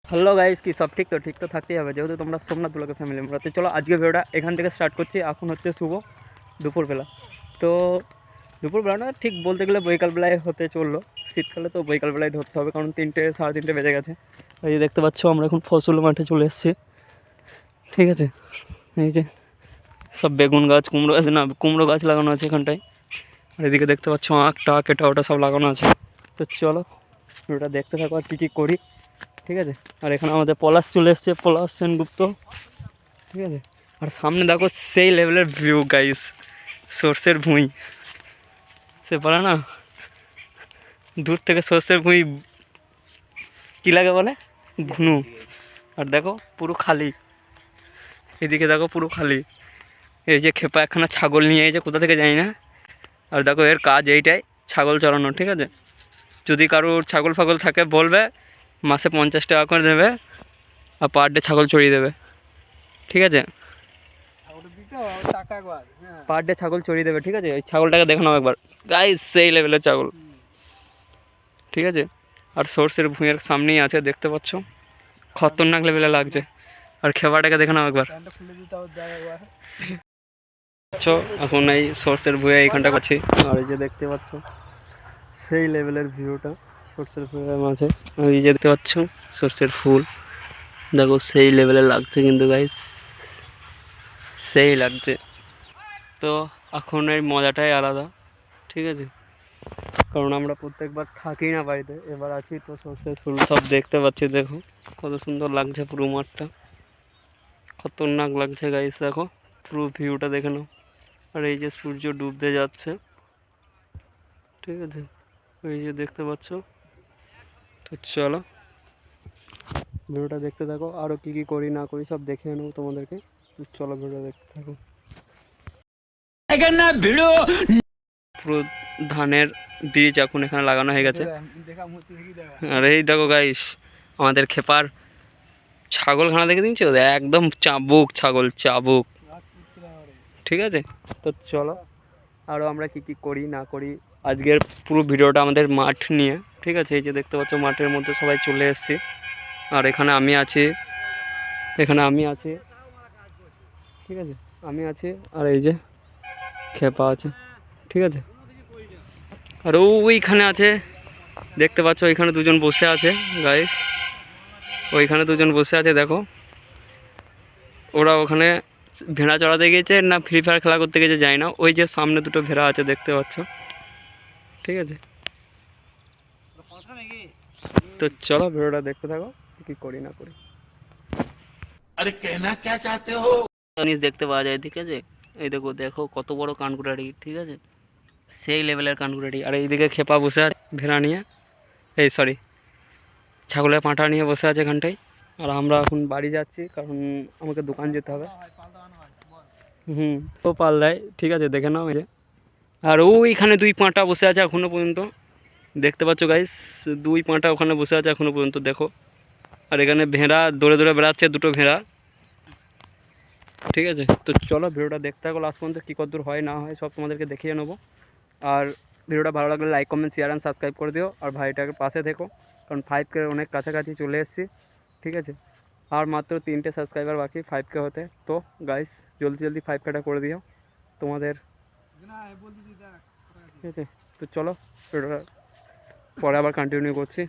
Hello guys, কি সব ঠিক তো থাকতেই হবে, যেহেতু তোমরা সোমনাথ ব্লগের ফ্যামিলি মেম্বার। তো চলো আজকে ভিডিওটা এখান থেকে স্টার্ট করছি। এখন হচ্ছে শুভ দুপুরবেলা। তো দুপুরবেলা না, ঠিক বলতে গেলে বৈকালবেলায় হতে চললো। শীতকালে তো বৈকালবেলায় ধরতে হবে, কারণ 3টে সাড়ে 3টে বেজে গেছে। এই যে দেখতে পাচ্ছ, আমরা এখন ফসল মাঠে চলে এসেছি। ঠিক আছে, এই যে সব বেগুন গাছ, কুমড়ো গাছ, না কুমড়ো গাছ লাগানো আছে এখানটায়। আর এদিকে দেখতে পাচ্ছ আখ টাক এটা ওটা সব লাগানো আছে। তো চলো ভিডিওটা দেখতে থাকো আর কী করি। ঠিক আছে, আর এখানে আমাদের পলাশ চলে এসছে, পলাশ সেনগুপ্ত। ঠিক আছে, আর সামনে দেখো সেই লেভেলের ভিউ গাইস, সর্ষের ভুঁই। সে বলে না, দূর থেকে সর্ষের ভুঁই কী লাগে বলে, ভুনু। আর দেখো পুরো খালি, এদিকে দেখো পুরো খালি। এই যে খেপা একখানা ছাগল নিয়ে এই যে কোথা থেকে জানি না। আর দেখো এর কাজ এইটাই, ছাগল চড়ানো। ঠিক আছে, যদি কারোর ছাগল ফাগল থাকে বলবে, মাসে 50 টাকা করে দেবে আর পার ডে ছাগল চড়িয়ে দেবে। ঠিক আছে, পার ডে ছাগল চড়িয়ে দেবে। ঠিক আছে, ওই ছাগলটাকে দেখে নাও একবার গাইস, সেই লেভেলের ছাগল। ঠিক আছে, আর সর্ষের ভুঁইয়ের সামনেই আছে, দেখতে পাচ্ছ খতরনাক লেভেলে লাগছে। আর খেবাটাকে দেখে নাও একবার। এখন এই সর্ষের ভুঁইয়া এইখানটা আছি, আর এই যে দেখতে পাচ্ছ সেই লেভেলের ভিউটা সর্ষের ভুঁইয়ার মাঝে। আর এই যে দেখতে পাচ্ছ সর্ষের ফুল, দেখো সেই লেভেলে লাগছে কিন্তু গাইস, সেই লাগছে। তো এখন এই মজাটাই আলাদা। ঠিক আছে, কারণ আমরা প্রত্যেকবার থাকি না বাড়িতে, এবার আছি তো সর্ষের ফুল সব দেখতে পাচ্ছি। দেখো কত সুন্দর লাগছে পুরো মাঠটা, খতরনাক লাগছে গাইস। দেখো পুরো ভিউটা দেখে নাও। আর এই যে সূর্য ডুবতে যাচ্ছে। ঠিক আছে, এই যে দেখতে পাচ্ছ। তো চলো ভিডিওটা দেখতে থাকো, আরও কী কী করি না করি সব দেখে নেবো তোমাদেরকে। চলো ভিডিও দেখতে থাকো। পুরো ধানের বীজ এখন এখানে লাগানো হয়ে গেছে। আর এই দেখো গাইস, আমাদের খেপার ছাগলখানা দেখে দিচ্ছি, একদম চাবুক ছাগল, চাবুক। ঠিক আছে, তো চলো আরও আমরা কী কী করি না করি আজকের পুরো ভিডিওটা আমাদের মাঠ নিয়ে। ঠিক আছে, এই যে দেখতে পাচ্ছ মাঠের মধ্যে সবাই চলে এসেছি। আর এখানে আমি আছি, এখানে আমি আছি। ঠিক আছে, আমি আছি, আর এই যে খেপা আছে। ঠিক আছে, আর ওইখানে আছে, দেখতে পাচ্ছ ওইখানে দুজন বসে আছে গাইস, ওইখানে দুজন বসে আছে। দেখো ওরা ওখানে ভেড়া চড়াতে গেছে না ফ্রি ফায়ার খেলা করতে গেছে যাই না। ওই যে সামনে দুটো ভেড়া আছে দেখতে পাচ্ছ। ঠিক আছে, তো চলো ভিডিওটা দেখতে থাকো কি করি না করি। আরে কেনা কে চাতে হো জিনিস দেখতে পাওয়া যায়। ঠিক আছে, এই দেখো দেখো কত বড় কানকুড়ারি। ঠিক আছে, সেই লেভেলের কানকুড়ারি। আর এইদিকে খেপা বসে আছে ভেড়া নিয়ে, এই সরি ছাগলের পাঁঠা নিয়ে বসে আছে এখানটায়। আর আমরা এখন বাড়ি যাচ্ছি, কারণ আমাকে দোকান যেতে হবে। তো পাল দেয়। ঠিক আছে, দেখে নাও এই যে। আর ওইখানে দুই পাঁঠা বসে আছে এখনও পর্যন্ত, দেখতে পাচ্ছ গাইস, দুই পাঁঠা ওখানে বসে আছে এখনও পর্যন্ত দেখো। আর এখানে ভেড়া দৌড়ে দৌড়ে বেড়াচ্ছে, দুটো ভেড়া। ঠিক আছে, তো চলো ভিডিওটা দেখতে থাকো লাস্ট পর্যন্ত, কী কতদূর হয় না হয় সব তোমাদেরকে দেখিয়ে নেবো। আর ভিডিওটা ভালো লাগলে like comment share and subscribe করে দিও। আর ভাইটাকে পাশে থেকো, কারণ 5K অনেক কাছাকাছি চলে এসেছি। ঠিক আছে, আর মাত্র 3টে সাবস্ক্রাইবার বাকি 5K হতে। তো গাইস জলদি জলদি 5Kটা করে দিও তোমাদের। ঠিক আছে, তো চলো ভিডিওটা পরে আবার কন্টিনিউ করছি।